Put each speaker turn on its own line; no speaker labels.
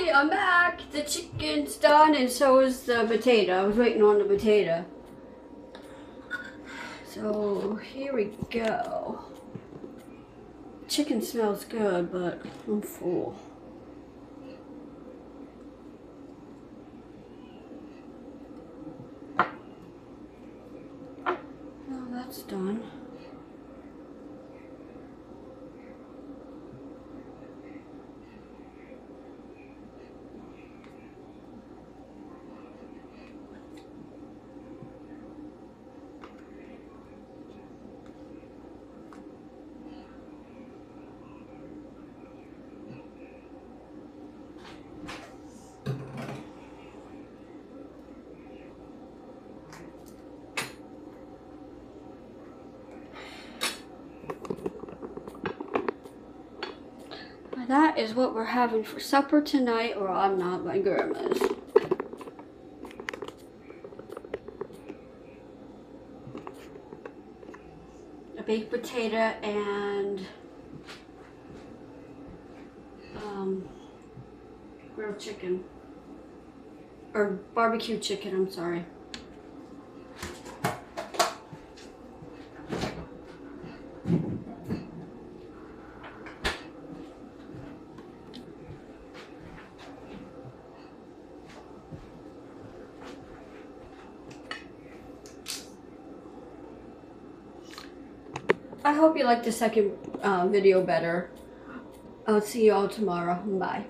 everybody, I'm back. The chicken's done and so is the potato. I was waiting on the potato. So here we go. Chicken smells good, but I'm full. Well, that's done. That is what we're having for supper tonight, or I'm not, my grandma's. A baked potato and grilled chicken. Or barbecue chicken, I'm sorry. I hope you liked the second video better. I'll see you all tomorrow. Bye.